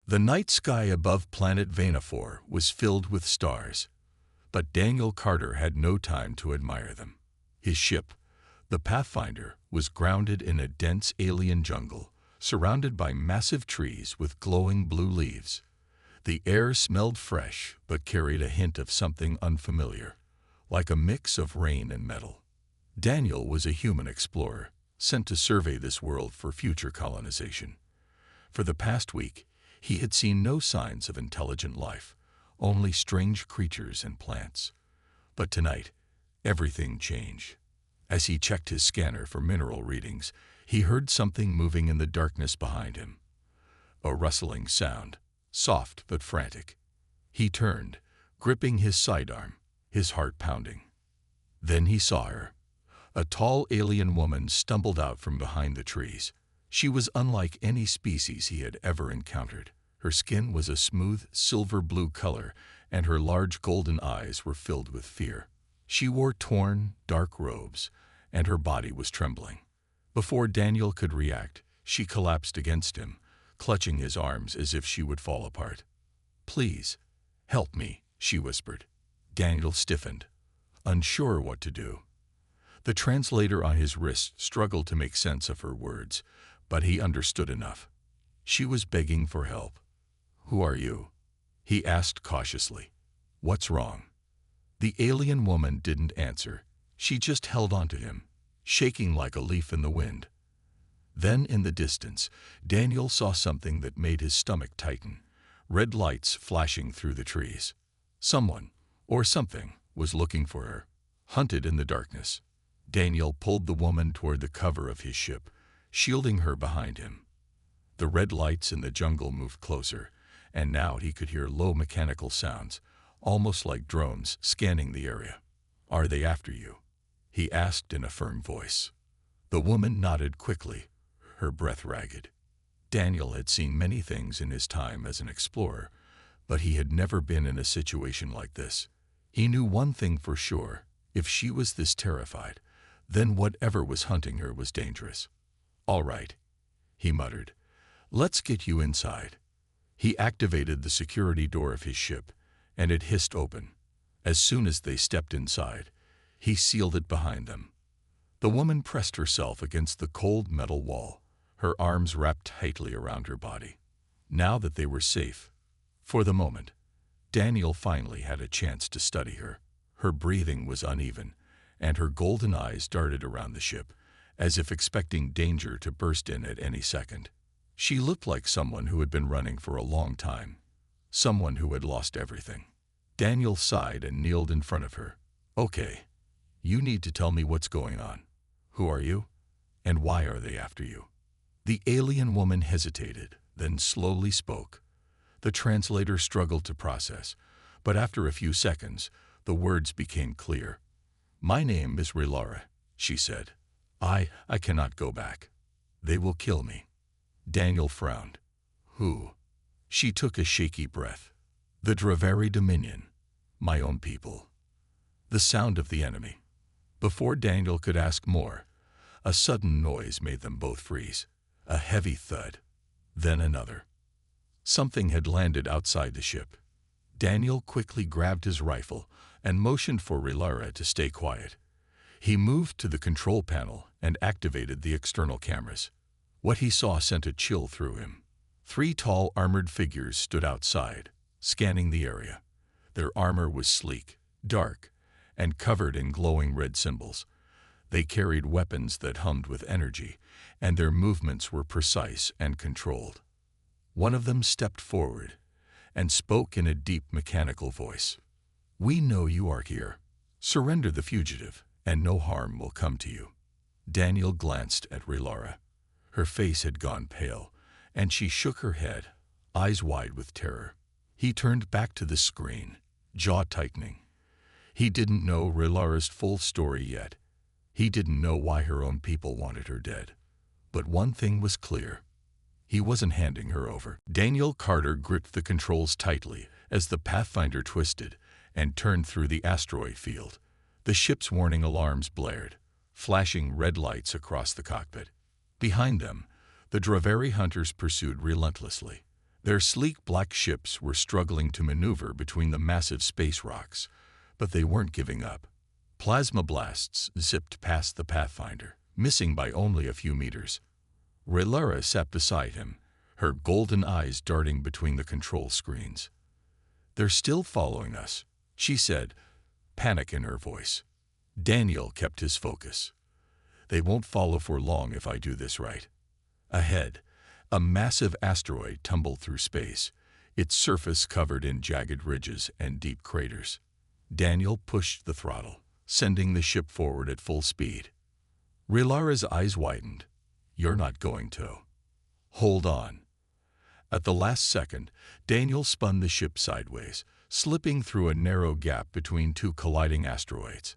The night sky above planet Vanafor was filled with stars, but Daniel Carter had no time to admire them. His ship, the Pathfinder, was grounded in a dense alien jungle, surrounded by massive trees with glowing blue leaves. The air smelled fresh but carried a hint of something unfamiliar, like a mix of rain and metal. Daniel was a human explorer, sent to survey this world for future colonization. For the past week, he had seen no signs of intelligent life, only strange creatures and plants. But tonight, everything changed. As he checked his scanner for mineral readings, he heard something moving in the darkness behind him. A rustling sound, soft but frantic. He turned, gripping his sidearm, his heart pounding. Then he saw her. A tall alien woman stumbled out from behind the trees. She was unlike any species he had ever encountered. Her skin was a smooth, silver-blue color, and her large golden eyes were filled with fear. She wore torn, dark robes, and her body was trembling. Before Daniel could react, she collapsed against him, clutching his arms as if she would fall apart. "Please, help me," she whispered. Daniel stiffened, unsure what to do. The translator on his wrist struggled to make sense of her words, but he understood enough. She was begging for help. "Who are you?" he asked cautiously. "What's wrong?" The alien woman didn't answer. She just held on to him, shaking like a leaf in the wind. Then, in the distance, Daniel saw something that made his stomach tighten. Red lights flashing through the trees. Someone, or something, was looking for her, hunted in the darkness. Daniel pulled the woman toward the cover of his ship, shielding her behind him. The red lights in the jungle moved closer, and now he could hear low mechanical sounds, almost like drones scanning the area. "Are they after you?" he asked in a firm voice. The woman nodded quickly, her breath ragged. Daniel had seen many things in his time as an explorer, but he had never been in a situation like this. He knew one thing for sure: if she was this terrified, then whatever was hunting her was dangerous. "All right," he muttered. "Let's get you inside." He activated the security door of his ship, and it hissed open. As soon as they stepped inside, he sealed it behind them. The woman pressed herself against the cold metal wall, her arms wrapped tightly around her body. Now that they were safe, for the moment, Daniel finally had a chance to study her. Her breathing was uneven, and her golden eyes darted around the ship, as if expecting danger to burst in at any second. She looked like someone who had been running for a long time, someone who had lost everything. Daniel sighed and kneeled in front of her. "Okay, you need to tell me what's going on. Who are you, and why are they after you?" The alien woman hesitated, then slowly spoke. The translator struggled to process, but after a few seconds, the words became clear. "My name is Rilara," she said. I cannot go back. They will kill me." Daniel frowned. "Who?" She took a shaky breath. "The Dravari Dominion. My own people." The sound of the enemy. Before Daniel could ask more, a sudden noise made them both freeze. A heavy thud. Then another. Something had landed outside the ship. Daniel quickly grabbed his rifle and motioned for Rilara to stay quiet. He moved to the control panel and activated the external cameras. What he saw sent a chill through him. 3 tall armored figures stood outside, scanning the area. Their armor was sleek, dark, and covered in glowing red symbols. They carried weapons that hummed with energy, and their movements were precise and controlled. One of them stepped forward and spoke in a deep mechanical voice. "We know you are here. Surrender the fugitive, and no harm will come to you." Daniel glanced at Rilara. Her face had gone pale, and she shook her head, eyes wide with terror. He turned back to the screen, jaw tightening. He didn't know Rilara's full story yet. He didn't know why her own people wanted her dead. But one thing was clear. He wasn't handing her over. Daniel Carter gripped the controls tightly as the Pathfinder twisted and turned through the asteroid field. The ship's warning alarms blared, flashing red lights across the cockpit. Behind them, the Dravari hunters pursued relentlessly. Their sleek black ships were struggling to maneuver between the massive space rocks, but they weren't giving up. Plasma blasts zipped past the Pathfinder, missing by only a few meters. Relara sat beside him, her golden eyes darting between the control screens. "They're still following us," she said, panic in her voice. Daniel kept his focus. "They won't follow for long if I do this right." Ahead, a massive asteroid tumbled through space, its surface covered in jagged ridges and deep craters. Daniel pushed the throttle, sending the ship forward at full speed. Relara's eyes widened. "You're not going to." "Hold on." At the last second, Daniel spun the ship sideways, slipping through a narrow gap between two colliding asteroids.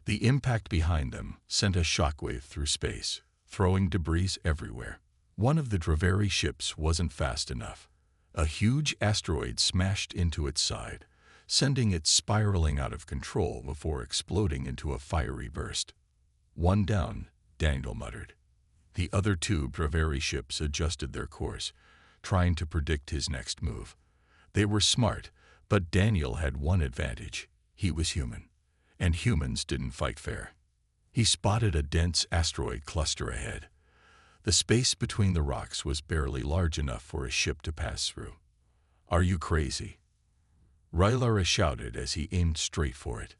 The impact behind them sent a shockwave through space, throwing debris everywhere. One of the Draveri ships wasn't fast enough. A huge asteroid smashed into its side, sending it spiraling out of control before exploding into a fiery burst. "One down," Daniel muttered. The other two Draveri ships adjusted their course, trying to predict his next move. They were smart, but Daniel had one advantage. He was human, and humans didn't fight fair. He spotted a dense asteroid cluster ahead. The space between the rocks was barely large enough for a ship to pass through. "Are you crazy?" Relara shouted as he aimed straight for it.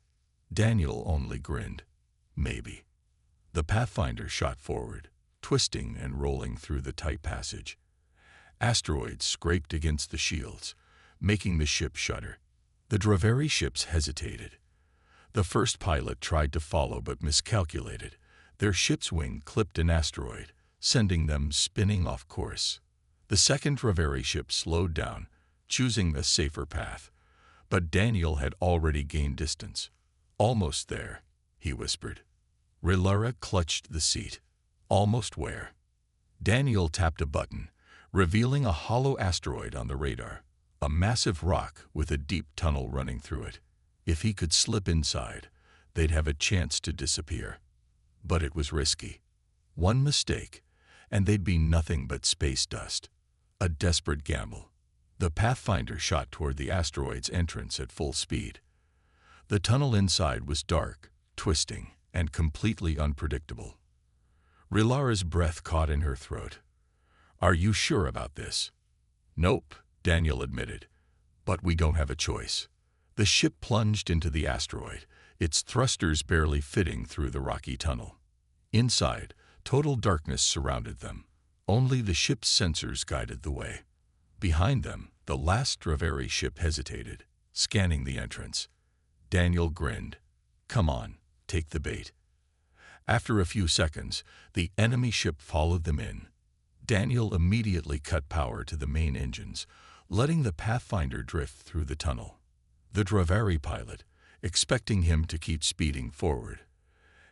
Daniel only grinned. "Maybe." The Pathfinder shot forward, twisting and rolling through the tight passage. Asteroids scraped against the shields, making the ship shudder. The Draveri ships hesitated. The first pilot tried to follow but miscalculated. Their ship's wing clipped an asteroid, sending them spinning off course. The second Draveri ship slowed down, choosing a safer path. But Daniel had already gained distance. "Almost there," he whispered. Relara clutched the seat. "Almost where?" Daniel tapped a button, revealing a hollow asteroid on the radar, a massive rock with a deep tunnel running through it. If he could slip inside, they'd have a chance to disappear. But it was risky. One mistake, and they'd be nothing but space dust. A desperate gamble. The Pathfinder shot toward the asteroid's entrance at full speed. The tunnel inside was dark, twisting, and completely unpredictable. Relara's breath caught in her throat. "Are you sure about this?" "Nope," Daniel admitted. "But we don't have a choice." The ship plunged into the asteroid, its thrusters barely fitting through the rocky tunnel. Inside, total darkness surrounded them. Only the ship's sensors guided the way. Behind them, the last Draveri ship hesitated, scanning the entrance. Daniel grinned. "Come on, take the bait." After a few seconds, the enemy ship followed them in. Daniel immediately cut power to the main engines, letting the Pathfinder drift through the tunnel. The Draveri pilot, expecting him to keep speeding forward,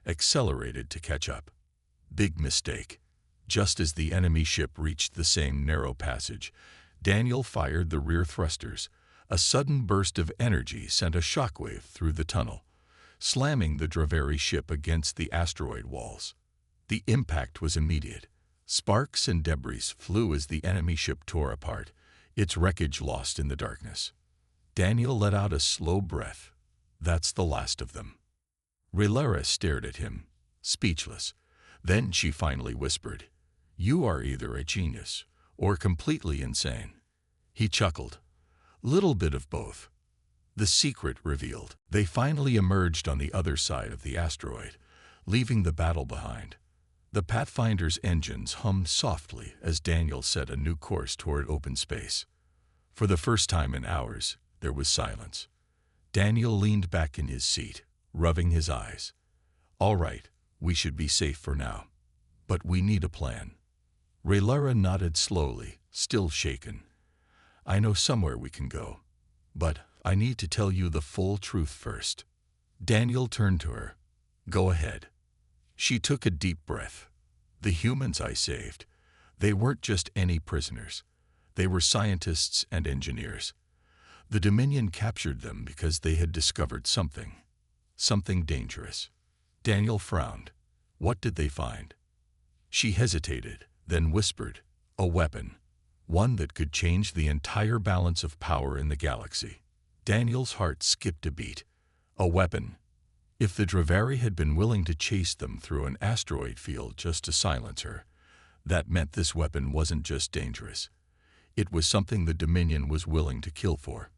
accelerated to catch up. Big mistake. Just as the enemy ship reached the same narrow passage, Daniel fired the rear thrusters. A sudden burst of energy sent a shockwave through the tunnel, slamming the Draveri ship against the asteroid walls. The impact was immediate. Sparks and debris flew as the enemy ship tore apart, its wreckage lost in the darkness. Daniel let out a slow breath. That's the last of them. Relara stared at him, speechless. Then she finally whispered, "You are either a genius or completely insane." He chuckled. "Little bit of both." The secret revealed. They finally emerged on the other side of the asteroid, leaving the battle behind. The Pathfinder's engines hummed softly as Daniel set a new course toward open space. For the first time in hours, there was silence. Daniel leaned back in his seat, rubbing his eyes. "All right, we should be safe for now. But we need a plan." Relara nodded slowly, still shaken. "I know somewhere we can go, but I need to tell you the full truth first." Daniel turned to her. "Go ahead." She took a deep breath. "The humans I saved, they weren't just any prisoners. They were scientists and engineers. The Dominion captured them because they had discovered something dangerous." Daniel frowned. "What did they find?" She hesitated, then whispered, "A weapon. one that could change the entire balance of power in the galaxy. Daniel's heart skipped a beat. A weapon. If the Dravari had been willing to chase them through an asteroid field just to silence her, that meant this weapon wasn't just dangerous. It was something the Dominion was willing to kill for.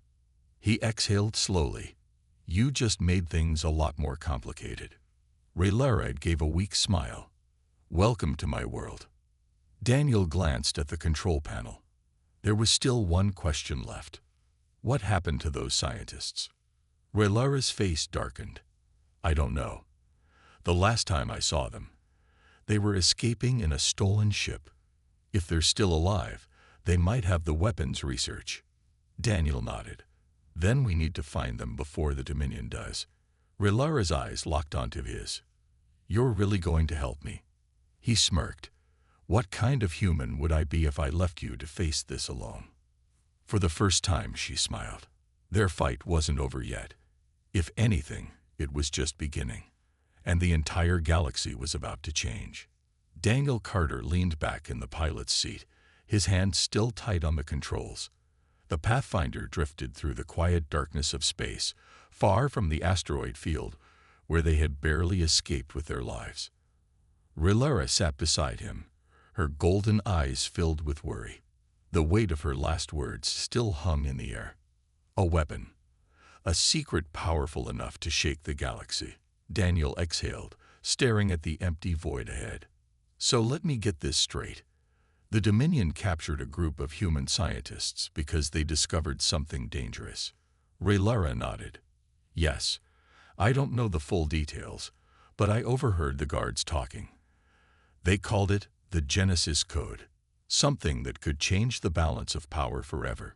He exhaled slowly. You just made things a lot more complicated. Rhaenyra gave a weak smile. Welcome to my world. Daniel glanced at the control panel. There was still one question left. What happened to those scientists? Rhaenyra's face darkened. I don't know. The last time I saw them, they were escaping in a stolen ship. If they're still alive, they might have the weapons research. Daniel nodded. Then we need to find them before the Dominion does. Rhaenyra's eyes locked onto his. You're really going to help me? He smirked. What kind of human would I be if I left you to face this alone? For the first time, she smiled. Their fight wasn't over yet. If anything, it was just beginning. And the entire galaxy was about to change. Daniel Carter leaned back in the pilot's seat, his hand still tight on the controls. The Pathfinder drifted through the quiet darkness of space, far from the asteroid field, where they had barely escaped with their lives. Rhaenyra sat beside him, her golden eyes filled with worry. The weight of her last words still hung in the air. A weapon. A secret powerful enough to shake the galaxy. Daniel exhaled, staring at the empty void ahead. So let me get this straight. The Dominion captured a group of human scientists because they discovered something dangerous. Rhaenyra nodded. Yes, I don't know the full details, but I overheard the guards talking. They called it the Genesis Code, something that could change the balance of power forever.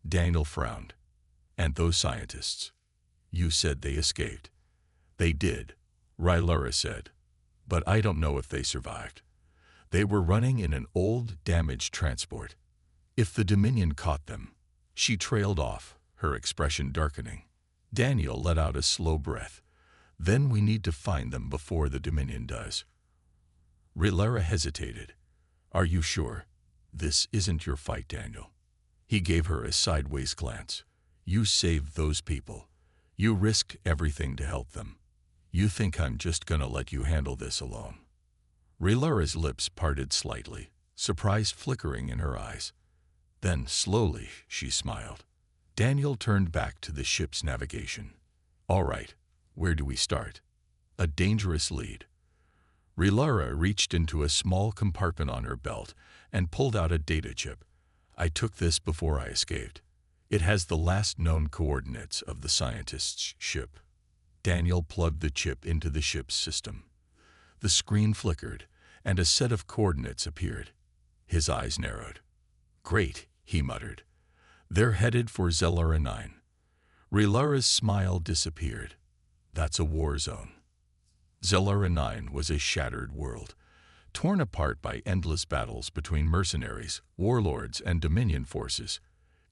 Daniel frowned. And those scientists? You said they escaped. They did, Rhaenyra said, but I don't know if they survived. They were running in an old, damaged transport. If the Dominion caught them, she trailed off, her expression darkening. Daniel let out a slow breath. Then we need to find them before the Dominion does. Rhaenyra hesitated. Are you sure? This isn't your fight, Daniel. He gave her a sideways glance. You saved those people. You risked everything to help them. You think I'm just gonna let you handle this alone? Rhaenyra's lips parted slightly, surprise flickering in her eyes. Then, slowly, she smiled. Daniel turned back to the ship's navigation. All right, where do we start? A dangerous lead. Rhaenyra reached into a small compartment on her belt and pulled out a data chip. I took this before I escaped. It has the last known coordinates of the scientist's ship. Daniel plugged the chip into the ship's system. The screen flickered, and a set of coordinates appeared. His eyes narrowed. Great, he muttered. They're headed for Zellara 9. Rhaenyra's smile disappeared. That's a war zone. Zellara 9 was a shattered world, torn apart by endless battles between mercenaries, warlords, and Dominion forces.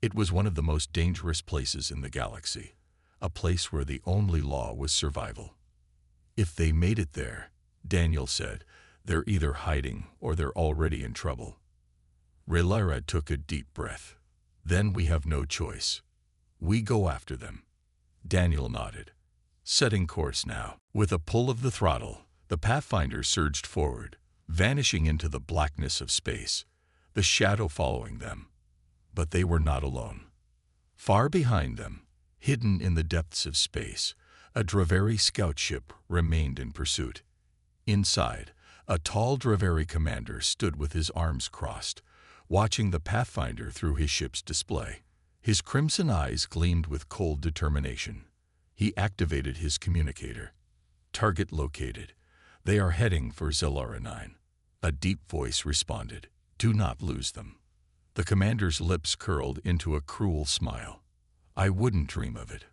It was one of the most dangerous places in the galaxy, a place where the only law was survival. If they made it there, Daniel said, they're either hiding or they're already in trouble. Rhaenyra took a deep breath. Then we have no choice. We go after them. Daniel nodded. Setting course now. With a pull of the throttle, the Pathfinder surged forward, vanishing into the blackness of space, the shadow following them. But they were not alone. Far behind them, hidden in the depths of space, a Dravari scout ship remained in pursuit. Inside, a tall Dravari commander stood with his arms crossed, watching the Pathfinder through his ship's display. His crimson eyes gleamed with cold determination. He activated his communicator. Target located. They are heading for Zellara 9. A deep voice responded. Do not lose them. The commander's lips curled into a cruel smile. I wouldn't dream of it.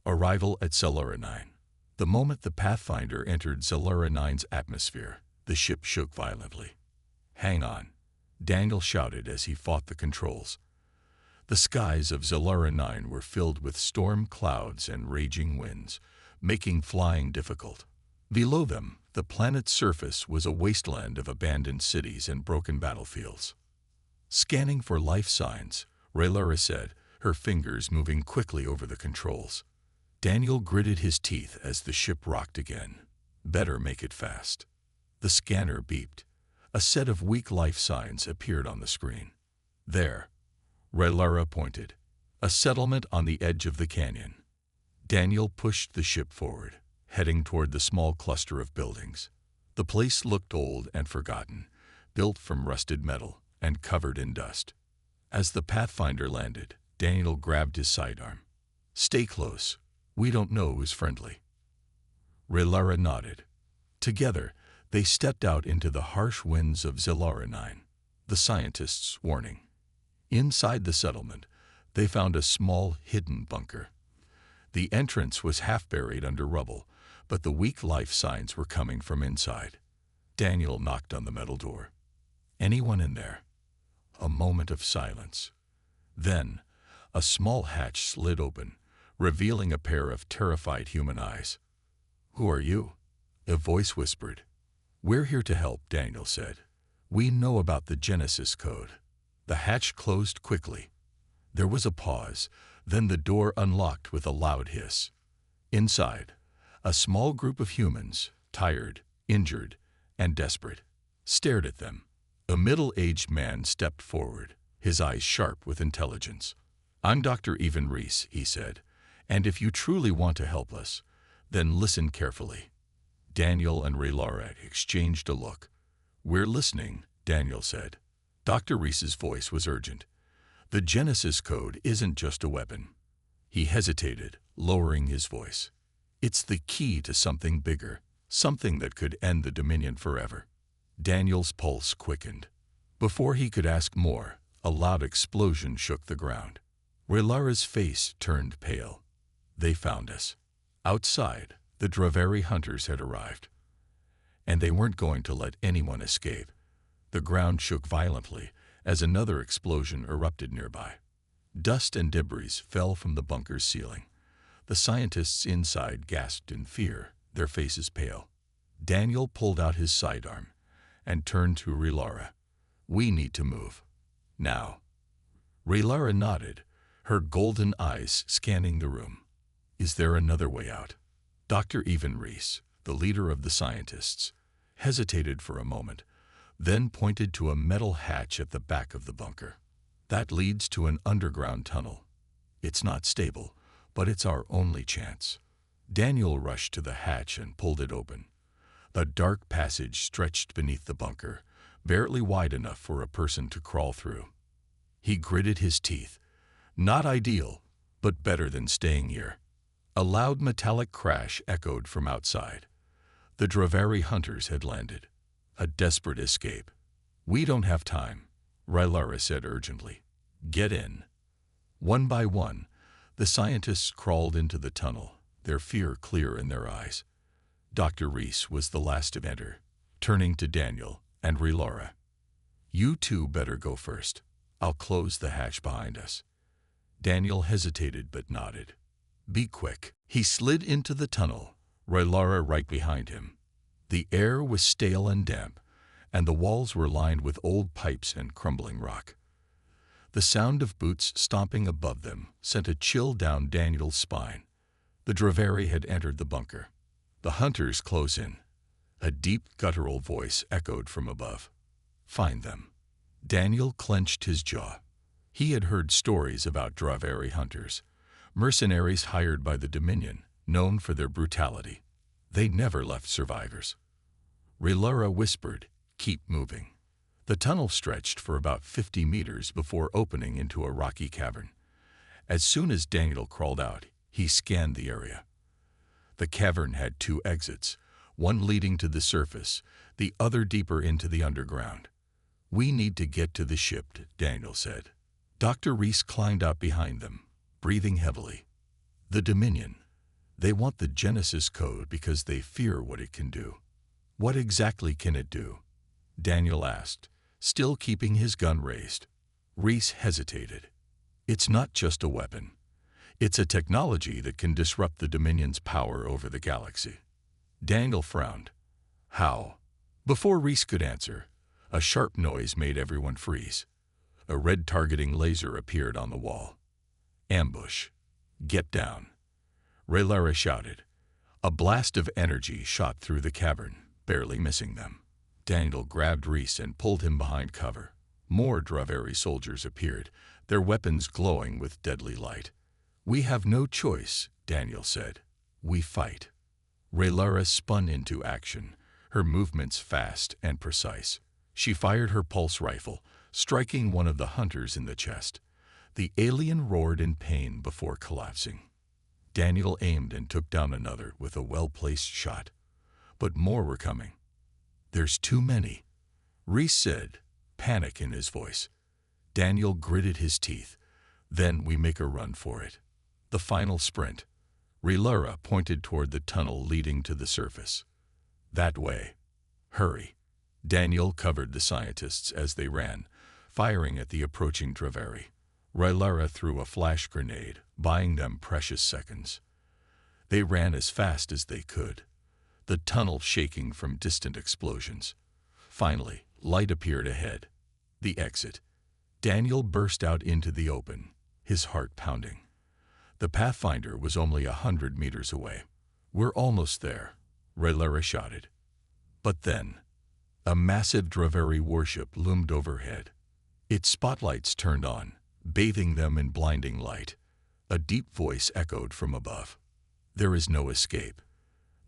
Arrival at Zellara 9. The moment the Pathfinder entered Zellara 9's atmosphere, the ship shook violently. Hang on, Daniel shouted as he fought the controls. The skies of Zellara 9 were filled with storm clouds and raging winds, making flying difficult. Below them, the planet's surface was a wasteland of abandoned cities and broken battlefields. Scanning for life signs, Raylara said, her fingers moving quickly over the controls. Daniel gritted his teeth as the ship rocked again. Better make it fast. The scanner beeped. A set of weak life signs appeared on the screen. There, Raylara pointed. A settlement on the edge of the canyon. Daniel pushed the ship forward, heading toward the small cluster of buildings. The place looked old and forgotten, built from rusted metal and covered in dust. As the Pathfinder landed, Daniel grabbed his sidearm. "Stay close. We don't know who's friendly." Raylara nodded. Together, they stepped out into the harsh winds of Zilara 9, the scientists' warning. Inside the settlement, they found a small, hidden bunker. The entrance was half buried under rubble, but the weak life signs were coming from inside. Daniel knocked on the metal door. "Anyone in there?" A moment of silence. Then, a small hatch slid open, revealing a pair of terrified human eyes. "Who are you?" a voice whispered. "We're here to help," Daniel said. "We know about the Genesis code." The hatch closed quickly. There was a pause, then the door unlocked with a loud hiss. Inside, a small group of humans, tired, injured, and desperate, stared at them. A middle-aged man stepped forward, his eyes sharp with intelligence. "I'm Dr. Evan Reese," he said, "and if you truly want to help us, then listen carefully." Daniel and Raylara exchanged a look. "We're listening," Daniel said. Dr. Reese's voice was urgent. "The Genesis code isn't just a weapon." He hesitated, lowering his voice. "It's the key to something bigger, something that could end the Dominion forever." Daniel's pulse quickened. Before he could ask more, a loud explosion shook the ground. Raylara's face turned pale. "They found us." Outside, the Draveri hunters had arrived. And they weren't going to let anyone escape. The ground shook violently as another explosion erupted nearby. Dust and debris fell from the bunker's ceiling. The scientists inside gasped in fear, their faces pale. Daniel pulled out his sidearm and turned to Raylara. "We need to move. Now." Raylara nodded, her golden eyes scanning the room. "Is there another way out?" Dr. Evan Reese, the leader of the scientists, hesitated for a moment, then pointed to a metal hatch at the back of the bunker. "That leads to an underground tunnel. It's not stable, but it's our only chance." Daniel rushed to the hatch and pulled it open. A dark passage stretched beneath the bunker, barely wide enough for a person to crawl through. He gritted his teeth. Not ideal, but better than staying here. A loud metallic crash echoed from outside. The Draveri hunters had landed. A desperate escape. "We don't have time," Raylara said urgently. "Get in." One by one, the scientists crawled into the tunnel, their fear clear in their eyes. Dr. Reese was the last to enter, turning to Daniel and Raylara. "You two better go first. I'll close the hatch behind us." Daniel hesitated but nodded. "Be quick." He slid into the tunnel, Raylara right behind him. The air was stale and damp, and the walls were lined with old pipes and crumbling rock. The sound of boots stomping above them sent a chill down Daniel's spine. The Draveri had entered the bunker. "The hunters close in." A deep, guttural voice echoed from above. "Find them." Daniel clenched his jaw. He had heard stories about Draveri hunters, mercenaries hired by the Dominion, known for their brutality. They never left survivors. Raylara whispered, "Keep moving." The tunnel stretched for about 50 meters before opening into a rocky cavern. As soon as Daniel crawled out, he scanned the area. The cavern had 2 exits, one leading to the surface, the other deeper into the underground. "We need to get to the ship," Daniel said. Dr. Reese climbed out behind them, breathing heavily. "The Dominion. They want the Genesis code because they fear what it can do." "What exactly can it do?" Daniel asked, still keeping his gun raised. Reese hesitated. "It's not just a weapon. It's a technology that can disrupt the Dominion's power over the galaxy." Daniel frowned. "How?" Before Reese could answer, a sharp noise made everyone freeze. A red targeting laser appeared on the wall. Ambush. Get down. Raylara shouted. A blast of energy shot through the cavern, barely missing them. Daniel grabbed Reese and pulled him behind cover. More Draveri soldiers appeared, their weapons glowing with deadly light. We have no choice, Daniel said. We fight. Raylara spun into action, her movements fast and precise. She fired her pulse rifle, striking one of the hunters in the chest. The alien roared in pain before collapsing. Daniel aimed and took down another with a well-placed shot. But more were coming. There's too many, Reese said, panic in his voice. Daniel gritted his teeth. Then we make a run for it. The final sprint. Raylara pointed toward the tunnel leading to the surface. That way. Hurry. Daniel covered the scientists as they ran, firing at the approaching Draveri. Raylara threw a flash grenade, buying them precious seconds. They ran as fast as they could, the tunnel shaking from distant explosions. Finally, light appeared ahead. The exit. Daniel burst out into the open, his heart pounding. The Pathfinder was only 100 meters away. We're almost there, Raylara shouted. But then, a massive Draveri warship loomed overhead. Its spotlights turned on, bathing them in blinding light. A deep voice echoed from above. There is no escape.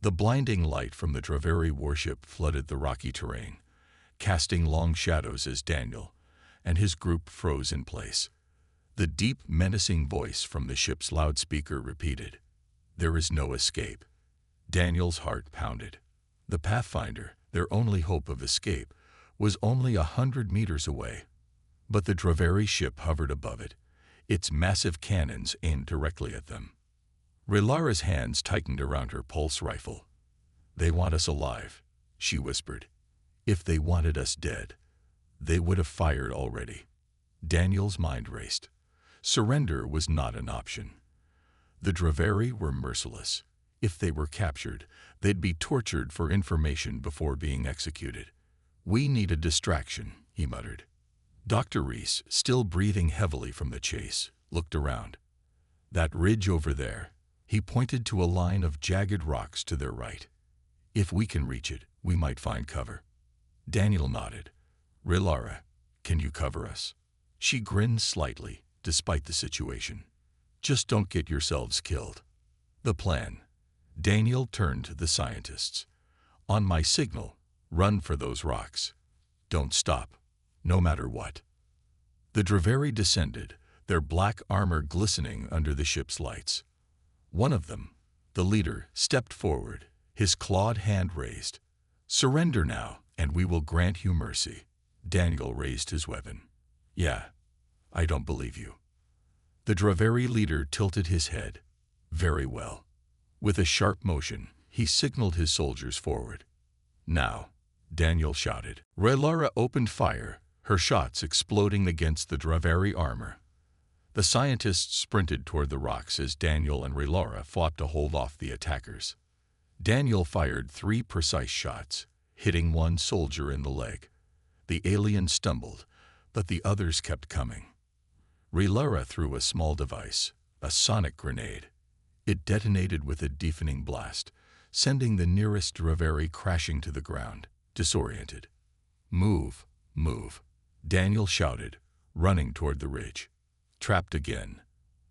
The blinding light from the Draveri warship flooded the rocky terrain, casting long shadows as Daniel and his group froze in place. The deep, menacing voice from the ship's loudspeaker repeated, "There is no escape." Daniel's heart pounded. The Pathfinder, their only hope of escape, was only 100 meters away. But the Draveri ship hovered above it, its massive cannons aimed directly at them. Raylara's hands tightened around her pulse rifle. "They want us alive," she whispered. "If they wanted us dead, they would have fired already." Daniel's mind raced. Surrender was not an option. The Draveri were merciless. If they were captured, they'd be tortured for information before being executed. "We need a distraction," he muttered. Dr. Reese, still breathing heavily from the chase, looked around. "That ridge over there," he pointed to a line of jagged rocks to their right. "If we can reach it, we might find cover." Daniel nodded. "Raylara, can you cover us?" She grinned slightly, despite the situation. "Just don't get yourselves killed." The plan. Daniel turned to the scientists. "On my signal, run for those rocks. Don't stop, no matter what." The Draveri descended, their black armor glistening under the ship's lights. One of them, the leader, stepped forward, his clawed hand raised. "Surrender now, and we will grant you mercy." Daniel raised his weapon. "Yeah, I don't believe you." The Draveri leader tilted his head. "Very well." With a sharp motion, he signaled his soldiers forward. "Now," Daniel shouted. Raylara opened fire, her shots exploding against the Draveri armor. The scientists sprinted toward the rocks as Daniel and Raylara fought to hold off the attackers. Daniel fired 3 precise shots, hitting one soldier in the leg. The alien stumbled, but the others kept coming. Raylara threw a small device, a sonic grenade. It detonated with a deafening blast, sending the nearest Draveri crashing to the ground, disoriented. "Move, move," Daniel shouted, running toward the ridge. Trapped again.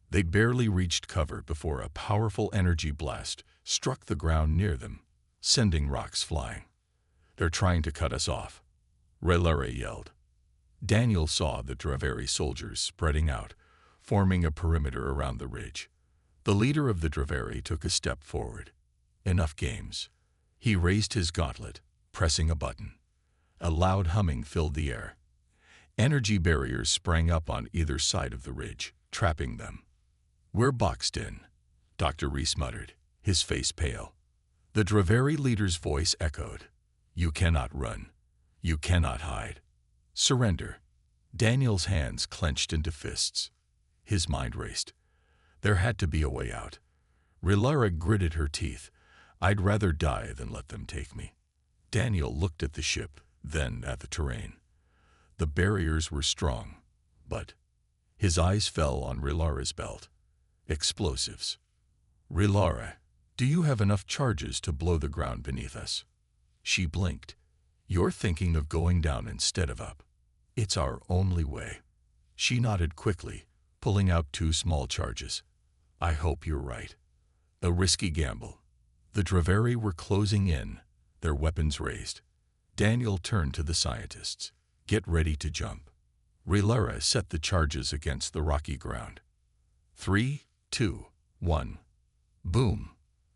They barely reached cover before a powerful energy blast struck the ground near them, sending rocks flying. "They're trying to cut us off," Raylara yelled. Daniel saw the Draveri soldiers spreading out, forming a perimeter around the ridge. The leader of the Draveri took a step forward. Enough games. He raised his gauntlet, pressing a button. A loud humming filled the air. Energy barriers sprang up on either side of the ridge, trapping them. "We're boxed in," Dr. Reese muttered, his face pale. The Draveri leader's voice echoed. "You cannot run. You cannot hide. Surrender." Daniel's hands clenched into fists. His mind raced. There had to be a way out. Raylara gritted her teeth. "I'd rather die than let them take me." Daniel looked at the ship, then at the terrain. The barriers were strong, But his eyes fell on Rilara's belt. Explosives. Rilara, do you have enough charges to blow the ground beneath us? She blinked. You're thinking of going down instead of up. It's our only way. She nodded quickly, pulling out 2 small charges. I hope you're right. A risky gamble. The Draveri were closing in, their weapons raised. Daniel turned to the scientists. Get ready to jump. Rilara set the charges against the rocky ground. 3, 2, 1. Boom!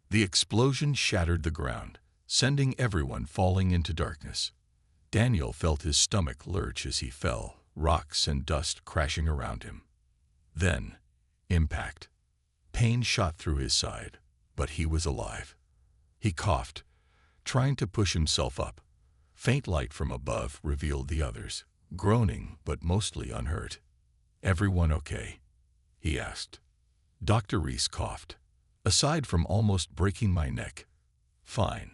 The explosion shattered the ground, sending everyone falling into darkness. Daniel felt his stomach lurch as he fell, rocks and dust crashing around him. Then, impact. Pain shot through his side, but he was alive. He coughed, trying to push himself up. Faint light from above revealed the others, groaning but mostly unhurt. Everyone okay? He asked. Dr. Reese coughed. Aside from almost breaking my neck. Fine.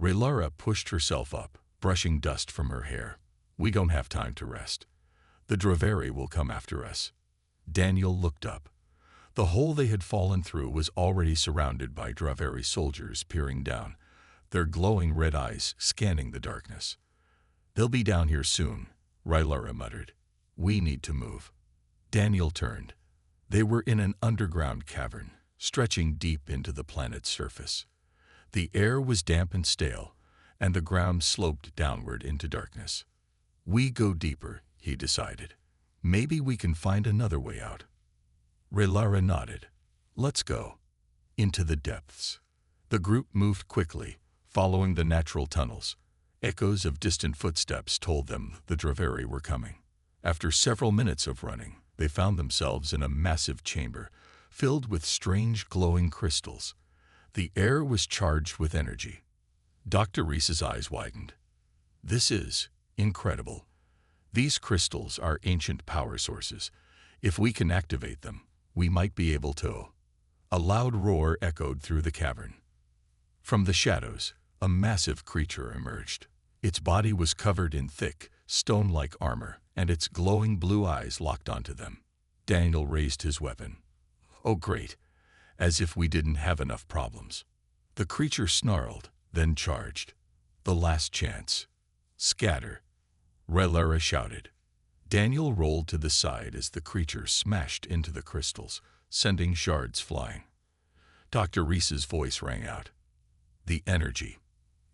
Rilara pushed herself up, brushing dust from her hair. We don't have time to rest. The Draveri will come after us. Daniel looked up. The hole they had fallen through was already surrounded by Draveri soldiers peering down, their glowing red eyes scanning the darkness. They'll be down here soon, Rilara muttered. We need to move. Daniel turned. They were in an underground cavern, stretching deep into the planet's surface. The air was damp and stale, and the ground sloped downward into darkness. We go deeper, he decided. Maybe we can find another way out. Rilara nodded. Let's go. Into the depths. The group moved quickly, following the natural tunnels. Echoes of distant footsteps told them the Draveri were coming. After several minutes of running, they found themselves in a massive chamber, filled with strange glowing crystals. The air was charged with energy. Dr. Reese's eyes widened. This is incredible. These crystals are ancient power sources. If we can activate them, we might be able to. A loud roar echoed through the cavern. From the shadows, a massive creature emerged. Its body was covered in thick, stone-like armor, and its glowing blue eyes locked onto them. Daniel raised his weapon. Oh great, as if we didn't have enough problems. The creature snarled, then charged. The last chance. Scatter. Rilara shouted. Daniel rolled to the side as the creature smashed into the crystals, sending shards flying. Dr. Reese's voice rang out. The energy.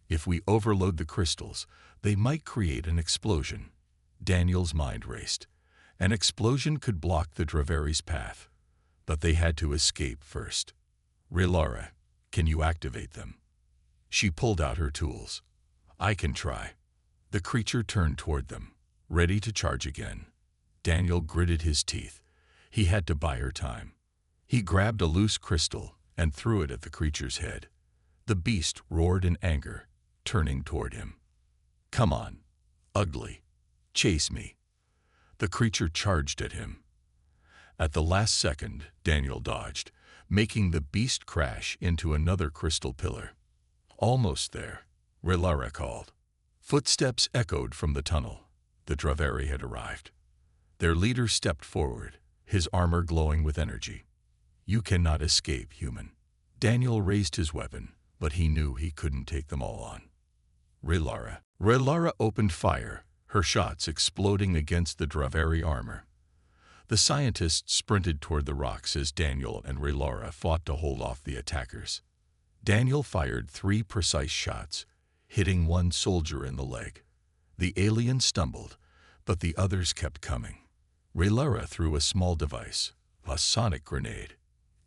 If we overload the crystals, they might create an explosion. Daniel's mind raced. An explosion could block the Draveri's path, but they had to escape first. Rilara, can you activate them? She pulled out her tools. I can try. The creature turned toward them, ready to charge again. Daniel gritted his teeth. He had to buy her time. He grabbed a loose crystal and threw it at the creature's head. The beast roared in anger, turning toward him. Come on, ugly. Chase me. The creature charged at him. At the last second, Daniel dodged, making the beast crash into another crystal pillar. Almost there, Rilara called. Footsteps echoed from the tunnel. The Draveri had arrived. Their leader stepped forward, his armor glowing with energy. You cannot escape, human. Daniel raised his weapon, but he knew he couldn't take them all on. Rilara opened fire, her shots exploding against the Draveri armor. The scientists sprinted toward the rocks as Daniel and Rilara fought to hold off the attackers. Daniel fired 3 precise shots, hitting one soldier in the leg. The alien stumbled, but the others kept coming. Rilara threw a small device, a sonic grenade.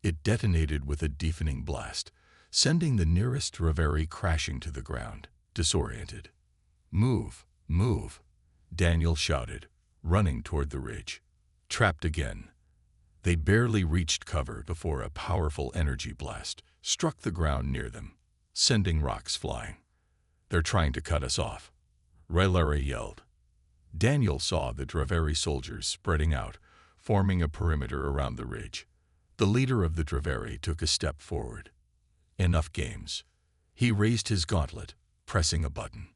It detonated with a deafening blast, sending the nearest Draveri crashing to the ground, disoriented. Move, move, Daniel shouted, running toward the ridge. Trapped again. They barely reached cover before a powerful energy blast struck the ground near them, sending rocks flying. They're trying to cut us off, Rilara yelled. Daniel saw the Draveri soldiers spreading out, forming a perimeter around the ridge. The leader of the Draveri took a step forward. Enough games. He raised his gauntlet, pressing a button.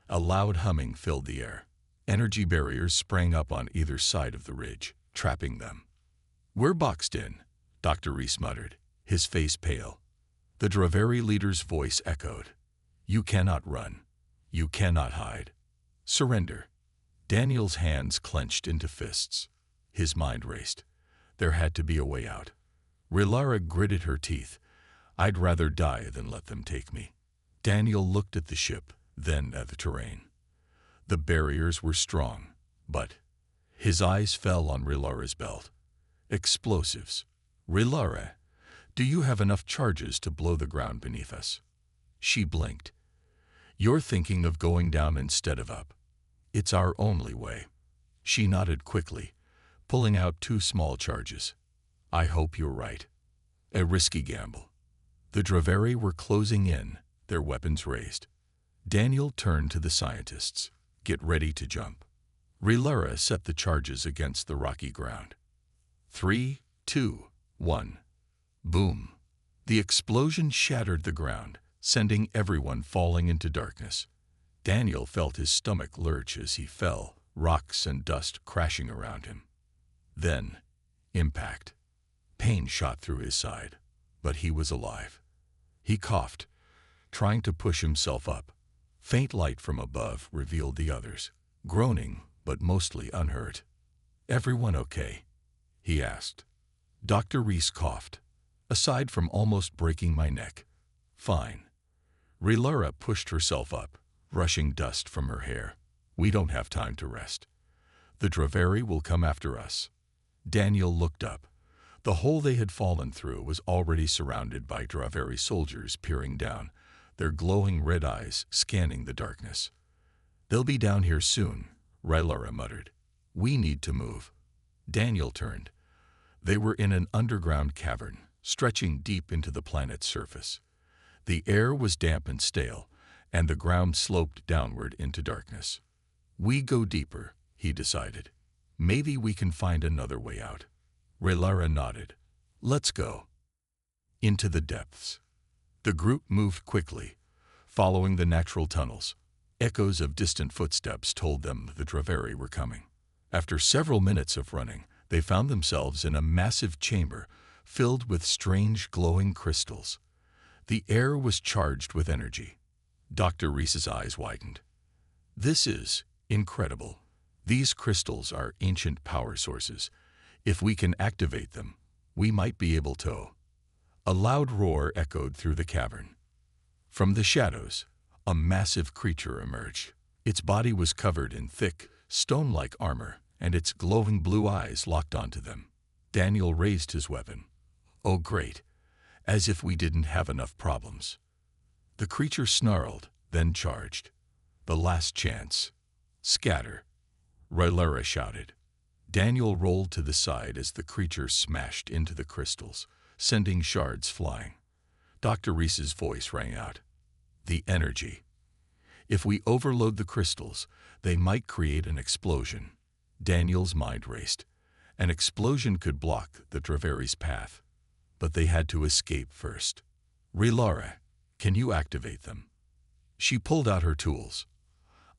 A loud humming filled the air. Energy barriers sprang up on either side of the ridge, trapping them. "We're boxed in," Dr. Reese muttered, his face pale. The Draveri leader's voice echoed. "You cannot run. You cannot hide. Surrender." Daniel's hands clenched into fists. His mind raced. There had to be a way out. Rilara gritted her teeth. "I'd rather die than let them take me." Daniel looked at the ship, then at the terrain. The barriers were strong, but his eyes fell on Rilara's belt. "Explosives. Rilara, do you have enough charges to blow the ground beneath us?" She blinked. "You're thinking of going down instead of up. It's our only way." She nodded quickly, pulling out 2 small charges. "I hope you're right." A risky gamble. The Draveri were closing in, their weapons raised. Daniel turned to the scientists. "Get ready to jump." Rilara set the charges against the rocky ground. 3, 2, 1. Boom. The explosion shattered the ground, sending everyone falling into darkness. Daniel felt his stomach lurch as he fell, rocks and dust crashing around him. Then, impact. Pain shot through his side, but he was alive. He coughed, trying to push himself up. Faint light from above revealed the others, groaning but mostly unhurt. "Everyone okay?" he asked. Dr. Reese coughed. "Aside from almost breaking my neck, fine." Rilara pushed herself up, brushing dust from her hair. "We don't have time to rest. The Draveri will come after us." Daniel looked up. The hole they had fallen through was already surrounded by Draveri soldiers peering down, their glowing red eyes scanning the darkness. "They'll be down here soon," Rilara muttered. "We need to move." Daniel turned. They were in an underground cavern, stretching deep into the planet's surface. The air was damp and stale, and the ground sloped downward into darkness. "We go deeper," he decided. "Maybe we can find another way out." Rilara nodded. "Let's go." Into the depths. The group moved quickly, following the natural tunnels. Echoes of distant footsteps told them the Draveri were coming. After several minutes of running, they found themselves in a massive chamber filled with strange glowing crystals. The air was charged with energy. Dr. Reese's eyes widened. "This is incredible. These crystals are ancient power sources. If we can activate them, we might be able to." A loud roar echoed through the cavern. From the shadows, a massive creature emerged. Its body was covered in thick, stone-like armor, and its glowing blue eyes locked onto them. Daniel raised his weapon. "Oh, great. As if we didn't have enough problems." The creature snarled, then charged. "The last chance. Scatter," Rilara shouted. Daniel rolled to the side as the creature smashed into the crystals, sending shards flying. Dr. Reese's voice rang out. "The energy. If we overload the crystals, they might create an explosion." Daniel's mind raced. An explosion could block the Draveri's path, but they had to escape first. "Rilara, can you activate them?" She pulled out her tools.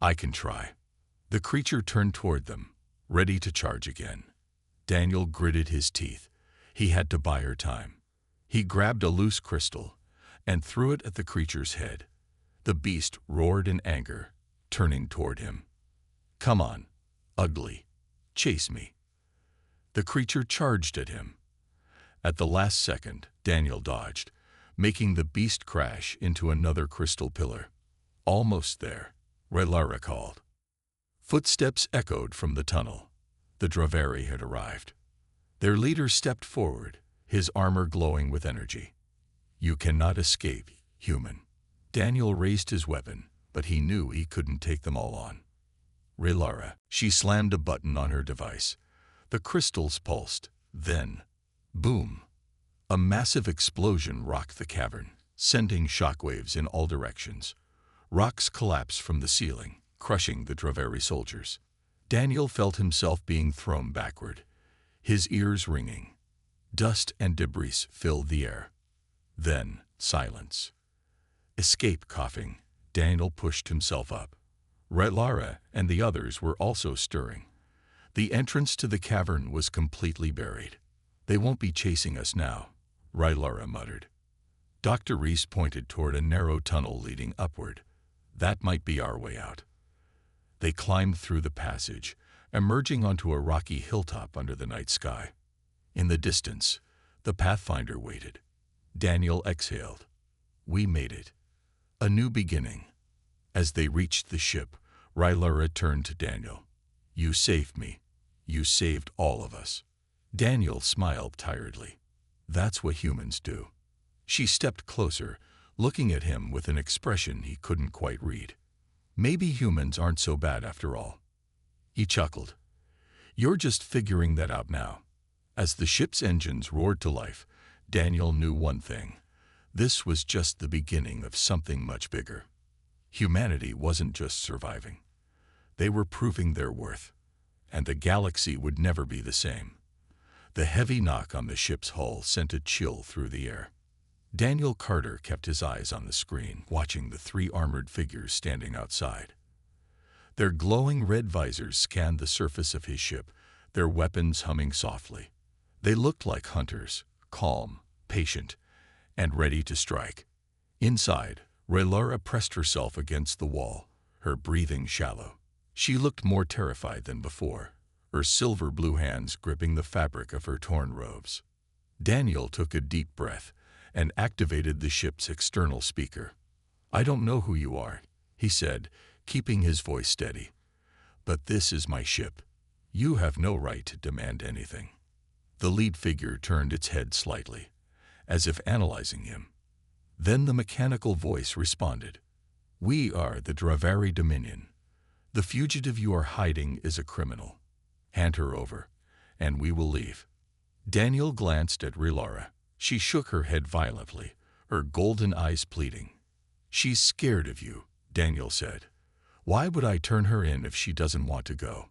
"I can try." The creature turned toward them, ready to charge again. Daniel gritted his teeth. He had to buy her time. He grabbed a loose crystal and threw it at the creature's head. The beast roared in anger, turning toward him. "Come on, ugly. Chase me." The creature charged at him. At the last second, Daniel dodged, making the beast crash into another crystal pillar. "Almost there," Rilara called. Footsteps echoed from the tunnel. The Draveri had arrived. Their leader stepped forward, his armor glowing with energy. "You cannot escape, human." Daniel raised his weapon, but he knew he couldn't take them all on. "Rilara." She slammed a button on her device. The crystals pulsed. Then, boom! A massive explosion rocked the cavern, sending shockwaves in all directions. Rocks collapsed from the ceiling, crushing the Draveri soldiers. Daniel felt himself being thrown backward, his ears ringing. Dust and debris filled the air. Then, silence. Escape coughing, Daniel pushed himself up. Rylara and the others were also stirring. The entrance to the cavern was completely buried. "They won't be chasing us now," Rylara muttered. Dr. Reese pointed toward a narrow tunnel leading upward. "That might be our way out." They climbed through the passage, emerging onto a rocky hilltop under the night sky. In the distance, the Pathfinder waited. Daniel exhaled. "We made it. A new beginning." As they reached the ship, Rylara turned to Daniel. "You saved me. You saved all of us." Daniel smiled tiredly. "That's what humans do." She stepped closer, looking at him with an expression he couldn't quite read. "Maybe humans aren't so bad after all." He chuckled. "You're just figuring that out now." As the ship's engines roared to life, Daniel knew one thing. This was just the beginning of something much bigger. Humanity wasn't just surviving. They were proving their worth, and the galaxy would never be the same. The heavy knock on the ship's hull sent a chill through the air. Daniel Carter kept his eyes on the screen, watching the three armored figures standing outside. Their glowing red visors scanned the surface of his ship, their weapons humming softly. They looked like hunters, calm, patient, and ready to strike. Inside, Rylara pressed herself against the wall, her breathing shallow. She looked more terrified than before, her silver-blue hands gripping the fabric of her torn robes. Daniel took a deep breath and activated the ship's external speaker. "I don't know who you are," he said, keeping his voice steady. "But this is my ship. You have no right to demand anything." The lead figure turned its head slightly, as if analyzing him. Then the mechanical voice responded. "We are the Dravari Dominion. The fugitive you are hiding is a criminal. Hand her over, and we will leave." Daniel glanced at Rylara. She shook her head violently, her golden eyes pleading. "She's scared of you," Daniel said. "Why would I turn her in if she doesn't want to go?"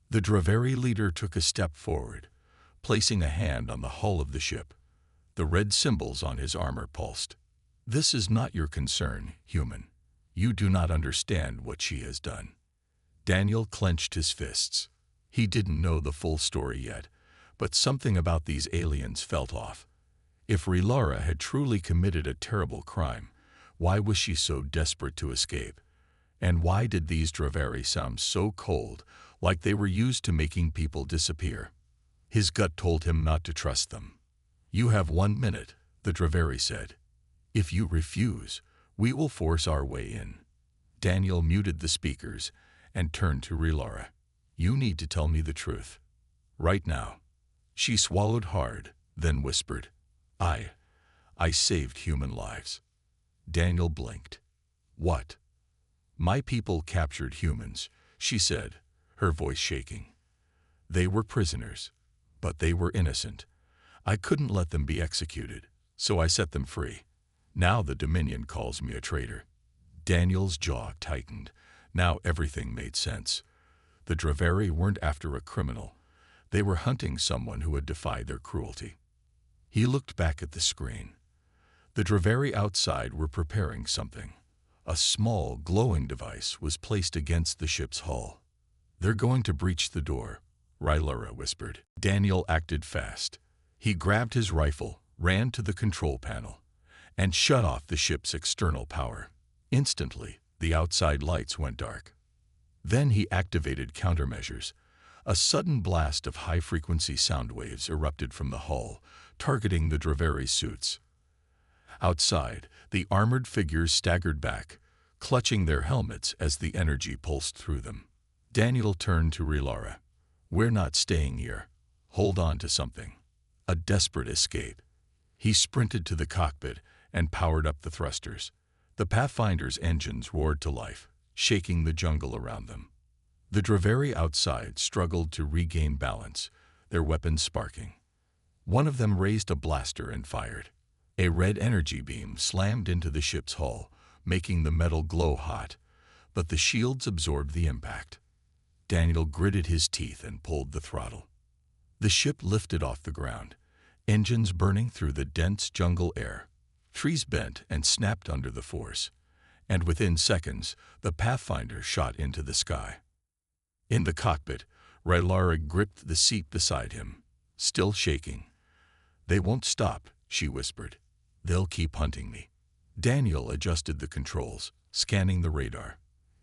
The Dravari leader took a step forward, placing a hand on the hull of the ship. The red symbols on his armor pulsed. "This is not your concern, human. You do not understand what she has done." Daniel clenched his fists. He didn't know the full story yet, but something about these aliens felt off. If Rylara had truly committed a terrible crime, why was she so desperate to escape? And why did these Dravari sound so cold, like they were used to making people disappear? His gut told him not to trust them. "You have 1 minute," the Dravari said. "If you refuse, we will force our way in." Daniel muted the speakers and turned to Rylara. "You need to tell me the truth. Right now." She swallowed hard, then whispered, I saved human lives." Daniel blinked. "What?" "My people captured humans," she said, her voice shaking. "They were prisoners, but they were innocent. I couldn't let them be executed, so I set them free. Now the Dominion calls me a traitor." Daniel's jaw tightened. Now everything made sense. The Dravari weren't after a criminal. They were hunting someone who had defied their cruelty. He looked back at the screen. The Dravari outside were preparing something. A small, glowing device was placed against the ship's hull. "They're going to breach the door," Rylara whispered. Daniel acted fast. He grabbed his rifle, ran to the control panel, and shut off the ship's external power. Instantly, the outside lights went dark. Then he activated countermeasures. A sudden blast of high-frequency sound waves erupted from the hull, targeting the Dravari suits. Outside, the armored figures staggered back, clutching their helmets as the energy pulsed through them. Daniel turned to Rylara. "We're not staying here. Hold on to something." A desperate escape. He sprinted to the cockpit and powered up the thrusters. The Pathfinder's engines roared to life, shaking the jungle around them. The Dravari outside struggled to regain balance, their weapons sparking. One of them raised a blaster and fired. A red energy beam slammed into the ship's hull, making the metal glow hot, but the shields absorbed the impact. Daniel gritted his teeth and pulled the throttle. The ship lifted off the ground, engines burning through the dense jungle air. Trees bent and snapped under the force, and within seconds, the Pathfinder shot into the sky. In the cockpit, Rylara gripped the seat beside him, still shaking. "They won't stop," she whispered. "They'll keep hunting me." Daniel adjusted the controls, scanning the radar.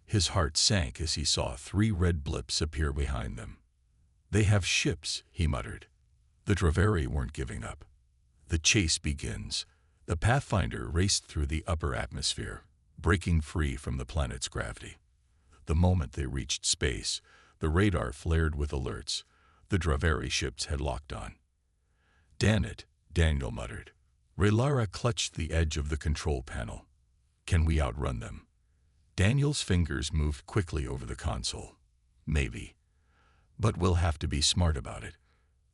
His heart sank as he saw 3 red blips appear behind them. "They have ships," he muttered. The Draveri weren't giving up. The chase begins. The Pathfinder raced through the upper atmosphere, breaking free from the planet's gravity. The moment they reached space, the radar flared with alerts. The Draveri ships had locked on. "Damn it," Daniel muttered. Rylara clutched the edge of the control panel. "Can we outrun them?" Daniel's fingers moved quickly over the console. "Maybe. But we'll have to be smart about it."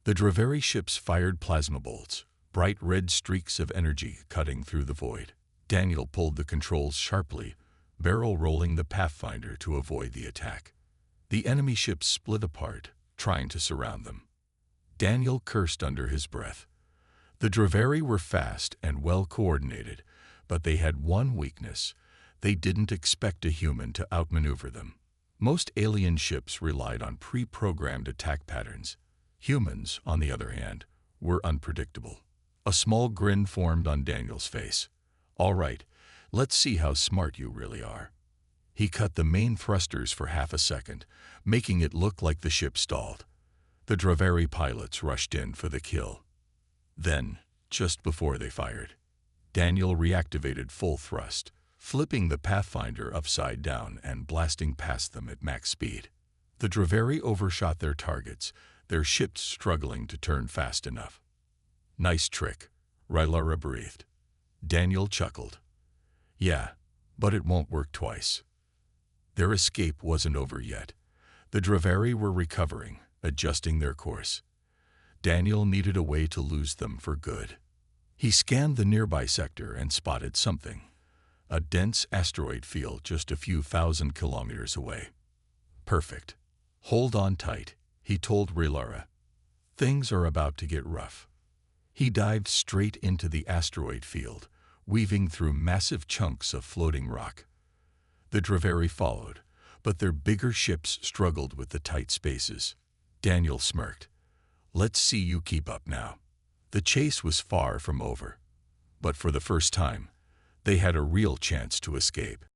The Draveri ships fired plasma bolts, bright red streaks of energy cutting through the void. Daniel pulled the controls sharply, barrel rolling the Pathfinder to avoid the attack. The enemy ships split apart, trying to surround them. Daniel cursed under his breath. The Draveri were fast and well coordinated, but they had one weakness. They didn't expect a human to outmaneuver them. Most alien ships relied on pre-programmed attack patterns. Humans, on the other hand, were unpredictable. A small grin formed on Daniel's face. "All right, let's see how smart you really are." He cut the main thrusters for half a second, making it look like the ship stalled. The Draveri pilots rushed in for the kill. Then, just before they fired, Daniel reactivated full thrust, flipping the Pathfinder upside down and blasting past them at max speed. The Draveri overshot their targets, their ships struggling to turn fast enough. "Nice trick," Rylara breathed. Daniel chuckled. "Yeah, but it won't work twice." Their escape wasn't over yet. The Draveri were recovering, adjusting their course. Daniel needed a way to lose them for good. He scanned the nearby sector and spotted something. A dense asteroid field just a few thousand kilometers away. "Perfect. Hold on tight," he told Rylara. "Things are about to get rough." He dived straight into the asteroid field, weaving through massive chunks of floating rock. The Draveri followed, but their bigger ships struggled with the tight spaces. Daniel smirked. "Let's see you keep up now." The chase was far from over, but for the first time, they had a real chance to escape.